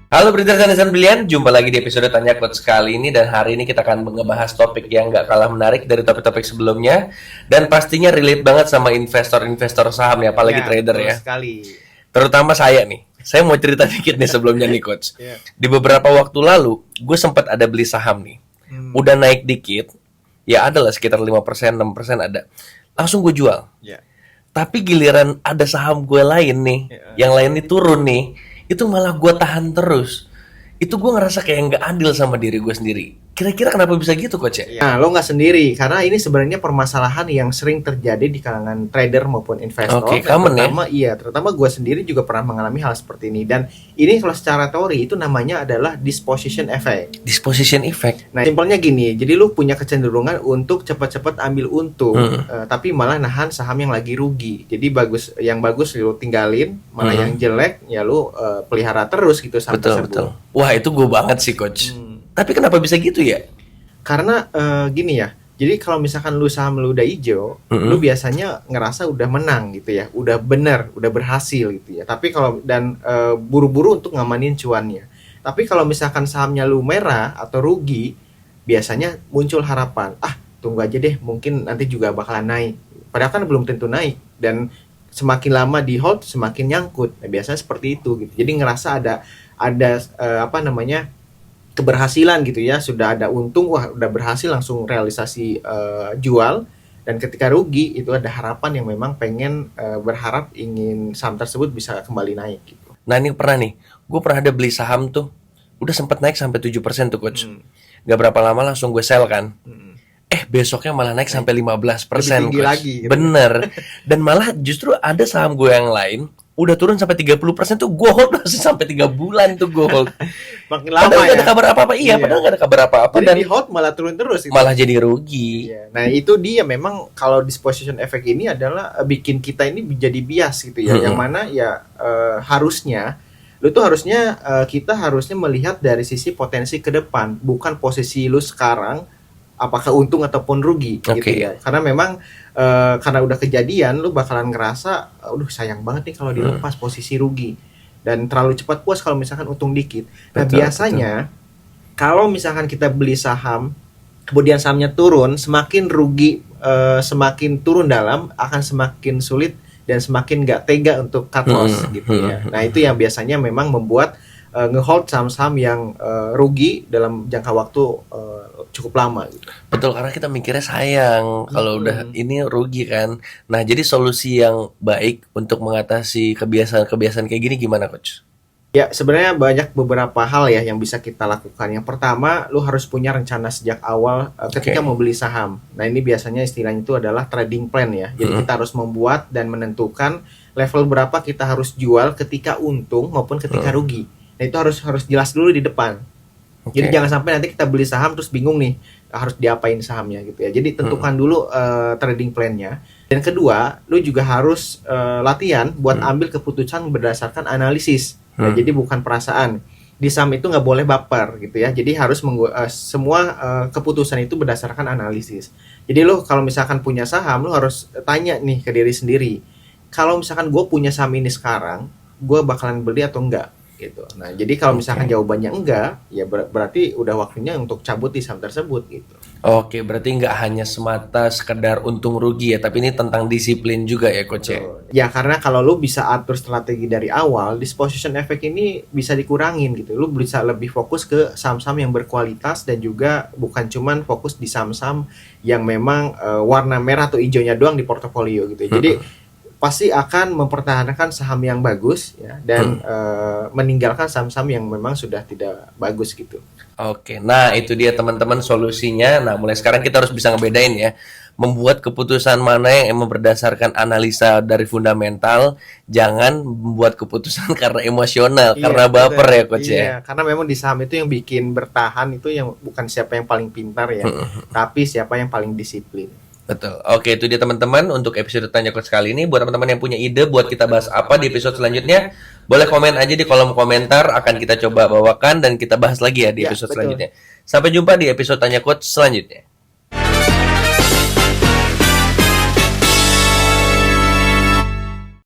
Halo Brinter dan Brilian, jumpa lagi di episode Tanya Coach kali ini. Dan hari ini kita akan ngebahas topik yang gak kalah menarik dari topik-topik sebelumnya. Dan pastinya relate banget sama investor-investor saham ya, apalagi trader betul ya. sekali. Terutama saya nih. Saya mau cerita dikit nih sebelumnya nih Coach. Di beberapa waktu lalu, gue sempat ada beli saham nih. Udah naik dikit, ya ada lah sekitar 5%, 6% ada. Langsung gue jual. Ya. Tapi giliran ada saham gue lain nih, yang lain nih turun nih, itu malah gue tahan terus. Itu gue ngerasa kayak nggak adil sama diri gue sendiri. Kira-kira kenapa bisa gitu Coach ya? Nah, lo nggak sendiri karena ini sebenarnya permasalahan yang sering terjadi di kalangan trader maupun investor. Oke, common ya? Terutama gue sendiri juga pernah mengalami hal seperti ini. Dan ini kalau secara teori itu namanya adalah disposition effect. Disposition effect. Nah, simpelnya gini, jadi lu punya kecenderungan untuk cepat-cepat ambil untung, tapi malah nahan saham yang lagi rugi. Jadi yang bagus lu tinggalin, malah yang jelek ya lu pelihara terus gitu saham Betul, tersebut. betul. Wah, itu gue banget sih Coach. Tapi kenapa bisa gitu ya? Karena gini ya, jadi kalau misalkan lu saham lu udah hijau, lu biasanya ngerasa udah menang gitu ya, udah bener, udah berhasil gitu ya. Tapi kalau buru-buru untuk ngamanin cuannya. Tapi kalau misalkan sahamnya lu merah atau rugi, biasanya muncul harapan, tunggu aja deh, mungkin nanti juga bakalan naik. Padahal kan belum tentu naik, dan semakin lama di hold semakin nyangkut. Nah, biasanya seperti itu gitu. Jadi ngerasa ada keberhasilan gitu ya, sudah ada untung, wah udah berhasil langsung realisasi jual. Dan ketika rugi itu ada harapan yang memang pengen berharap ingin saham tersebut bisa kembali naik gitu. Nah, ini gue pernah ada beli saham tuh, udah sempat naik sampai 7% tuh Coach. Gak berapa lama langsung gue sell kan. Besoknya malah naik sampai 15% Lebih tinggi Coach. lagi gitu. Bener. Dan malah justru ada saham gue yang lain udah turun sampai 30% tuh gue hold masih sampai 3 bulan tuh gue hold. Makin lama Padahal ya. gak ada kabar apa-apa. Iya, padahal gak ada kabar apa-apa. Jadi Dan di hold malah turun terus gitu. malah jadi rugi. Iya. Nah itu dia, memang kalau disposition effect ini adalah bikin kita ini jadi bias gitu ya. Yang mana ya harusnya kita harusnya melihat dari sisi potensi ke depan, bukan posisi lu sekarang apakah untung ataupun rugi gitu ya. Karena memang karena udah kejadian, lu bakalan ngerasa aduh sayang banget nih kalau dilepas posisi rugi, dan terlalu cepat puas kalau misalkan untung dikit. Nah, biasanya kalau misalkan kita beli saham kemudian sahamnya turun, semakin rugi, semakin turun dalam, akan semakin sulit dan semakin gak tega untuk cut loss gitu ya. Nah, itu yang biasanya memang membuat ngehold saham-saham yang rugi dalam jangka waktu cukup lama gitu. Betul, karena kita mikirnya sayang kalau udah ini rugi kan. Nah, jadi solusi yang baik untuk mengatasi kebiasaan-kebiasaan kayak gini gimana Coach? Ya, sebenarnya banyak beberapa hal ya yang bisa kita lakukan. Yang pertama, lu harus punya rencana sejak awal ketika mau beli saham. Nah, ini biasanya istilahnya itu adalah trading plan ya. Jadi kita harus membuat dan menentukan level berapa kita harus jual ketika untung maupun ketika rugi. Nah, itu harus jelas dulu di depan. Jadi jangan sampai nanti kita beli saham terus bingung nih harus diapain sahamnya gitu ya. Jadi tentukan dulu trading plan-nya. Dan kedua, lu juga harus latihan buat ambil keputusan berdasarkan analisis. Nah, jadi bukan perasaan. Di saham itu nggak boleh baper gitu ya. Jadi harus semua keputusan itu berdasarkan analisis. Jadi lu kalau misalkan punya saham, lu harus tanya nih ke diri sendiri. Kalau misalkan gue punya saham ini sekarang, gue bakalan beli atau enggak? Gitu. Nah, jadi kalau misalkan jawabannya enggak, ya berarti udah waktunya untuk cabut di saham tersebut gitu. Oke, berarti nggak hanya semata sekedar untung rugi ya, tapi ini tentang disiplin juga ya Coach ya? Ya, karena kalau lu bisa atur strategi dari awal, disposition effect ini bisa dikurangin gitu. Lu bisa lebih fokus ke saham-saham yang berkualitas dan juga bukan cuman fokus di saham-saham yang memang warna merah atau hijaunya doang di portofolio gitu. Jadi pasti akan mempertahankan saham yang bagus ya, dan meninggalkan saham-saham yang memang sudah tidak bagus gitu. Oke, nah itu dia teman-teman solusinya. Nah, mulai sekarang kita harus bisa ngebedain ya, membuat keputusan mana yang emang berdasarkan analisa dari fundamental, jangan membuat keputusan karena emosional, karena baper ya Coach ya. Iya, karena memang di saham itu yang bikin bertahan itu yang bukan siapa yang paling pintar ya, tapi siapa yang paling disiplin. Betul. Oke, itu dia teman-teman untuk episode Tanya Coach kali ini. Buat teman-teman yang punya ide buat kita bahas apa di episode selanjutnya, boleh komen aja di kolom komentar, akan kita coba bawakan dan kita bahas lagi ya di episode selanjutnya. Sampai jumpa di episode Tanya Coach selanjutnya.